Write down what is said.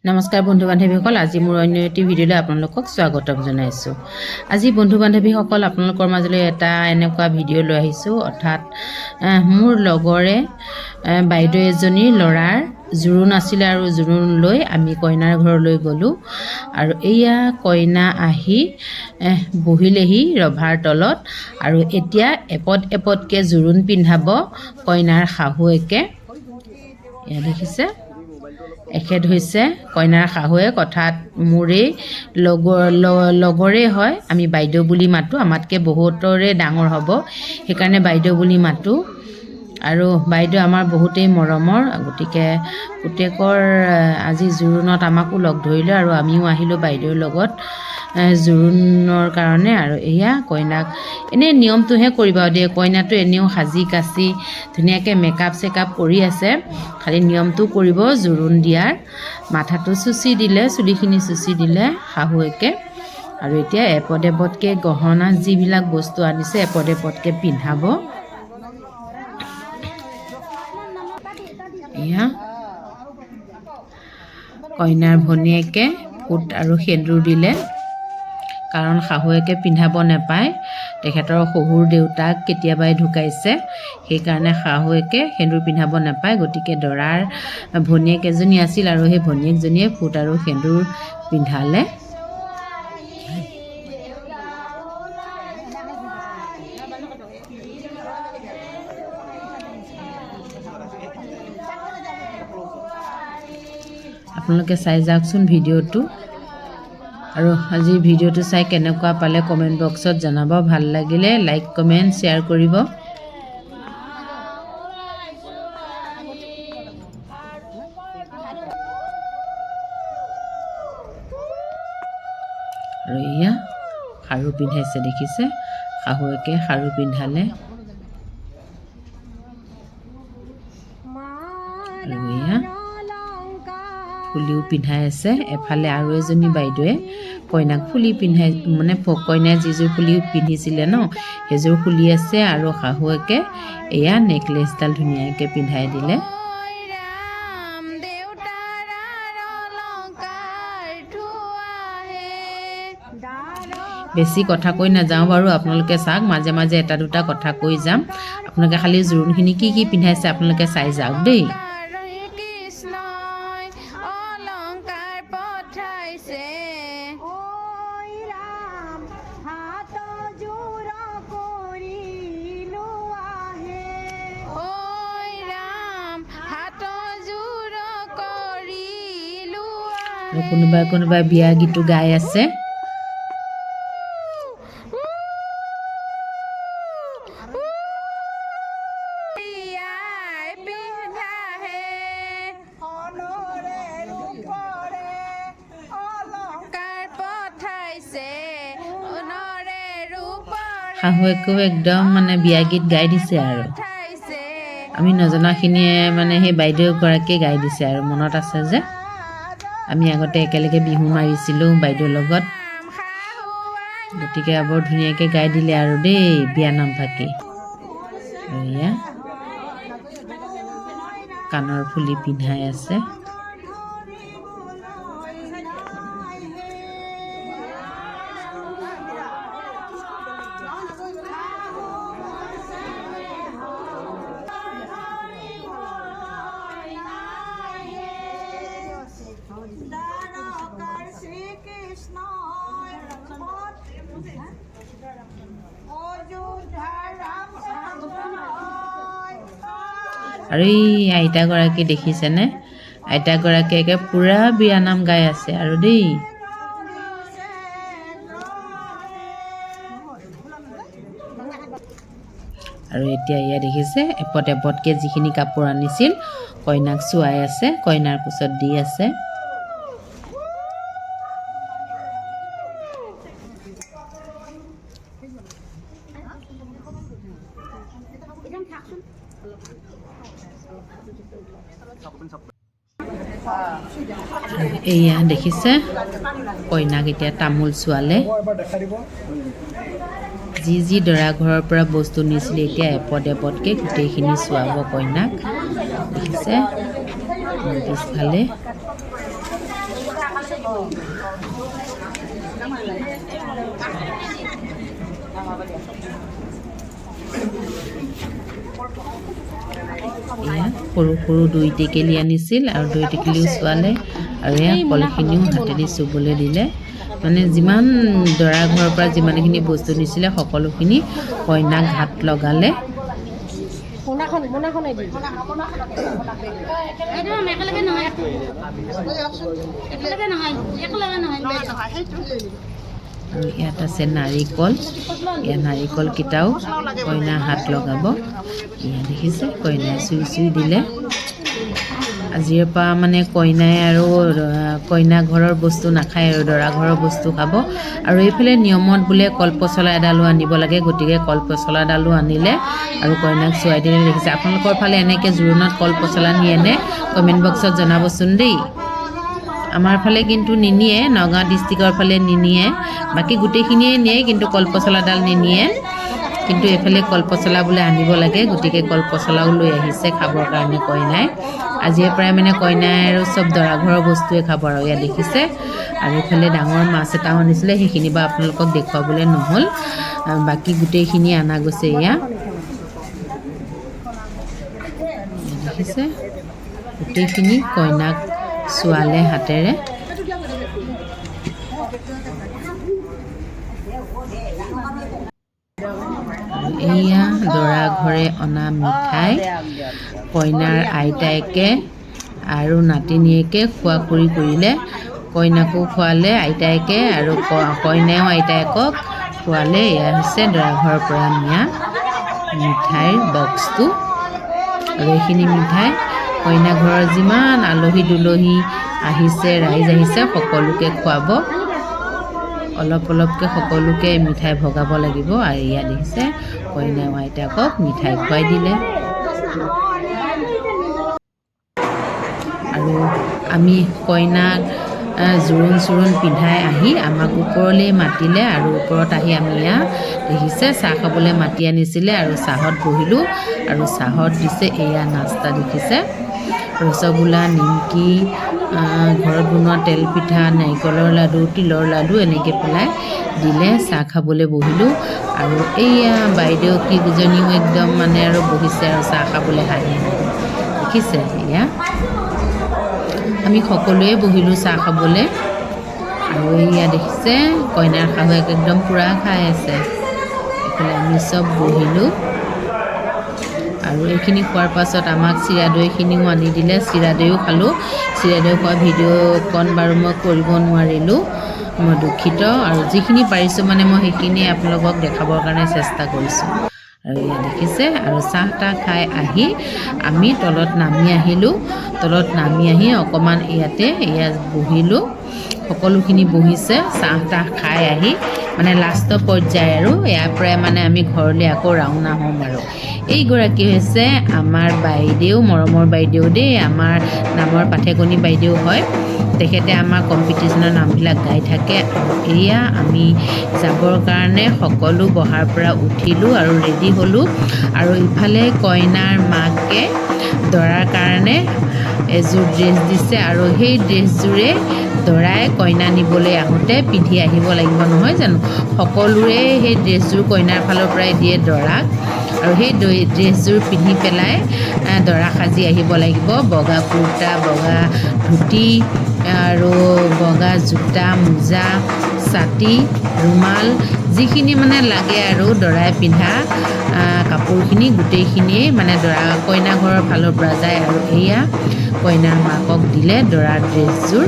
নমস্কাৰ বন্ধু বান্ধৱীসকল, আজি মোৰ অন্য এটি ভিডিঅ'লৈ আপোনালোকক স্বাগতম জনাইছোঁ। আজি বন্ধু বান্ধৱীসকল আপোনালোকৰ মাজলৈ এটা এনেকুৱা ভিডিঅ' লৈ আহিছোঁ, অৰ্থাৎ মোৰ লগৰে বাইদেউ এজনীৰ ল'ৰাৰ জোৰোণ আছিলে আৰু জোৰোণ লৈ আমি কইনাৰ ঘৰলৈ গ'লোঁ আৰু এয়া কইনা আহি বহিলেহি ৰভাৰ তলত আৰু এতিয়া এপদকৈ জোৰোণ পিন্ধাব কইনাৰ শাহুৱেকে। এয়া দেখিছে, এখেত হৈছে কইনাৰ শাহুৱেক, অৰ্থাৎ মোৰেই লগৰে হয়। আমি বাইদেউ বুলি মাতোঁ, আমাতকৈ বহুতৰে ডাঙৰ হ'ব, সেইকাৰণে বাইদেউ বুলি মাতোঁ। আৰু বাইদেউ আমাৰ বহুতেই মৰমৰ, গতিকে পুতেকৰ আজি জোৰোণত আমাকো লগ ধৰিলে আৰু আমিও আহিলোঁ বাইদেউৰ লগত জোৰোণৰ কাৰণে। আৰু এয়া কইনাক এনেই নিয়মটোহে কৰিবা দেই, কইনাটো এনেও সাজি কাচি ধুনীয়াকৈ মেকআপ চেকআপ কৰি আছে, খালি নিয়মটো কৰিব জোৰোণ দিয়াৰ। মাথাটো চুচি দিলে, চুলিখিনি চুচি দিলে শাহুৱেকে। আৰু এতিয়া এপদকৈ গহনা যিবিলাক বস্তু আনিছে এপদকৈ পিন্ধাব। এয়া কইনাৰ ভনীয়েকে ফুট আৰু সেন্দুৰ দিলে, কাৰণ শাহুৱেকে পিন্ধাব নাপায়, তেখেতৰ শহুৰ দেউতাক কেতিয়াবাই ঢুকাইছে, সেইকাৰণে শাহুৱেকে সেন্দুৰ পিন্ধাব নাপায়। গতিকে দৰাৰ ভনীয়েক এজনী আছিল আৰু সেই ভনীয়েকজনীয়ে ফুট আৰু সেন্দুৰ পিন্ধালে। আপোনালোকে চাই যাওকচোন ভিডিঅ'টো, আৰু আজি ভিডিঅ'টো চাই কেনেকুৱা পালে কমেণ্ট বক্সত জনাব। ভাল লাগিলে লাইক কমেণ্ট শ্বেয়াৰ কৰিব। আৰু এয়া খাৰু পিন্ধাইছে, দেখিছে শাহুৱেকে খাৰু পিন্ধালে। আৰু এয়া ফুলিও পিন্ধাই আছে। এফালে আৰু এজনী বাইদেৱে কইনাক ফুলি পিন্ধাই, মানে কইনাই যিযোৰ ফুলি পিন্ধিছিলে ন, সেইযোৰ ফুলি আছে। আৰু শাহুৱেকে এয়া নেকলেছডাল ধুনীয়াকৈ পিন্ধাই দিলে। বেছি কথা কৈ নাযাওঁ বাৰু, আপোনালোকে চাওক, মাজে মাজে এটা দুটা কথা কৈ যাম। আপোনালোকে খালি জোৰোণখিনি কি কি পিন্ধাইছে আপোনালোকে চাই যাওক দেই। আৰু কোনোবাই বিয়া গীতো গাই আছে। শাহুৱেকেও একদম মানে বিয়া গীত গাই দিছে, আৰু আমি নজনাখিনিয়ে মানে সেই বাইদেউগৰাকীয়ে গাই দিছে। আৰু মনত আছে যে আমি আগতে একেলগে বিহু মাৰিছিলোঁ বাইদেউৰ লগত, গতিকে বৰ ধুনীয়াকৈ গাই দিলে আৰু দেই বিয়ানাম ফাকি। এয়া কাণৰ ফুলি পিন্ধাই আছে। আৰু এই আইতাগৰাকী দেখিছেনে, আইতাগৰাকীয়ে পূৰা বিয়ানাম গাই আছে আৰু দেই। আৰু এতিয়া এয়া দেখিছে এপদকৈ যিখিনি কাপোৰ আনিছিল কইনাক চুৱাই আছে, কইনাৰ কোচত দি আছে। এয়া দেখিছে কইনাক এতিয়া তামোল চোৱালে। যি দৰা ঘৰৰ পৰা বস্তু নিছিলে এতিয়া এপদকৈ গোটেইখিনি চুৱাব কইনাক, দেখিছে পিছফালে। এয়া সৰু সৰু 2 টেকেলি আনিছিল আৰু 2 টেকেলিও চোৱালে আৰু এয়া কলখিনিও হাতেদি চুবলৈ দিলে মানে যিমান দৰা ঘৰৰ পৰা যিমানখিনি বস্তু নিছিলে সকলোখিনি কইনাক হাত লগালে আৰু ইয়াত আছে নাৰিকল এয়া নাৰিকলকেইটাও কইনাৰ হাত লগাব এয়া দেখিছে কইনাই চুই চুই দিলে আজিৰ পৰা মানে কইনাই আৰু কইনা ঘৰৰ বস্তু নাখায় আৰু দৰা ঘৰৰ বস্তু খাব আৰু এইফালে নিয়মত বোলে কলপচলা এডালো আনিব লাগে গতিকে কলপচলা এডালো আনিলে আৰু কইনাক চুৱাই দিলে দেখিছে আপোনালোকৰ ফালে এনেকৈ জোৰোণত কলপচলা নিয়েনে কমেণ্ট বক্সত জনাবচোন দেই আমাৰ ফালে কিন্তু নিনিয়ে নগাঁও ডিষ্ট্ৰিক্টৰ ফালে নিনিয়ে বাকী গোটেইখিনিয়ে নিয়ে কিন্তু কলপচলাডাল নিনিয়ে কিন্তু এইফালে কলপচলা বোলে আনিব লাগে গতিকে কলপচলাও লৈ আহিছে খাবৰ কাৰণে কইনাই আজিৰ পৰাই মানে কইনাই আৰু চব দৰা ঘৰৰ বস্তুৱে খাব আৰু ইয়াত দেখিছে আৰু এইফালে ডাঙৰ মাছ এটাও আনিছিলে সেইখিনি বা আপোনালোকক দেখুৱাবলৈ নহ'ল বাকী গোটেইখিনি অনা গৈছে এয়া দেখিছে গোটেইখিনি কইনাক চোৱালে হাতেৰে এয়া দৰা ঘৰে অনা মিঠাই কইনাৰ আইতায়েকে আৰু নাতিনীয়েকে খোৱা খুৰি কৰিলে কইনাকো খোৱালে আইতায়েকে আৰু কইনায়ো আইতায়েকক খোৱালে এয়া হৈছে দৰা ঘৰৰ পৰা নিয়া মিঠাইৰ বক্সটো আৰু এইখিনি মিঠাই কইনা ঘৰৰ যিমান আলহী দুলহী আহিছে ৰাইজ আহিছে সকলোকে খুৱাব অলপ অলপকৈ সকলোকে মিঠাই ভগাব লাগিব আৰু ইয়াত দেখিছে কইনা আইতাকক মিঠাই খুৱাই দিলে আৰু আমি কইনাক জোৰোণ পিন্ধাই আহি আমাক ওপৰলৈ মাতিলে আৰু ওপৰত আহি আমি ইয়াত দেখিছে চাহ খাবলৈ মাতি আনিছিলে আৰু চাহত বহিলোঁ আৰু চাহত দিছে এয়া নাস্তা দেখিছে ৰসগোল্লা নিমকি ঘৰত বনোৱা তেল পিঠা নাৰিকলৰ লাডু তিলৰ লাডু এনেকৈ পেলাই দিলে চাহ খাবলৈ বহিলোঁ আৰু এইয়া বাইদেউ কিজনীও একদম মানে আৰু বহিছে আৰু চাহ খাবলৈ হাঁহি দেখিছে এয়া আমি সকলোৱে বহিলোঁ চাহ খাবলৈ আৰু এয়া দেখিছে কইনাৰ শাহুৱেক একদম পূৰা খাই আছে এইফালে আমি চব বহিলোঁ আৰু এইখিনি খোৱাৰ পাছত আমাক চিৰা দৈখিনিও আনি দিলে চিৰা দৈও খালোঁ চিৰা দৈ খোৱা ভিডিঅ'কণ বাৰু মই কৰিব নোৱাৰিলোঁ মই দুখিত আৰু যিখিনি পাৰিছোঁ মানে মই সেইখিনি আপোনালোকক দেখাবৰ কাৰণে চেষ্টা কৰিছোঁ আৰু এয়া দেখিছে আৰু চাহ তাহ খাই আহি আমি তলত নামি আহিলোঁ তলত নামি আহি অকণমান ইয়াতে বহিলোঁ সকলোখিনি বহিছে চাহ তাহ খাই আহি মানে লাষ্টৰ পৰ্যায় আৰু ইয়াৰ পৰাই মানে আমি ঘৰলৈ আকৌ ৰাওনা হ'ম আৰু এইগৰাকী হৈছে আমাৰ বাইদেউ মৰমৰ বাইদেউ দেই আমাৰ নামৰ পাঠেকনি বাইদেউ হয় তেখেতে আমাৰ কম্পিটিশ্যনৰ নামবিলাক গাই থাকে আৰু এয়া আমি যাবৰ কাৰণে সকলো বহাৰ পৰা উঠিলোঁ আৰু ৰেডি হ'লোঁ আৰু ইফালে কইনাৰ মাকে দৰাৰ কাৰণে এযোৰ ড্ৰেছ দিছে আৰু সেই ড্ৰেছযোৰে দৰাই কইনা নিবলৈ আহোঁতে পিন্ধি আহিব লাগিব নহয় জানো সকলোৰে সেই ড্ৰেছযোৰ কইনাৰ ফালৰ পৰাই দিয়ে দৰাক আৰু সেই ড্ৰেছযোৰ পিন্ধি পেলাই দৰা সাজি আহিব লাগিব বগা কুৰ্তা বগা ধুতি আৰু বগা জোতা মোজা ছাতি ৰুমাল যিখিনি মানে লাগে আৰু দৰাই পিন্ধা কাপোৰখিনি গোটেইখিনিয়ে মানে দৰা কইনা ঘৰৰ ফালৰ পৰা যায় আৰু এয়া কইনাৰ মাকক দিলে দৰাৰ ড্ৰেছযোৰ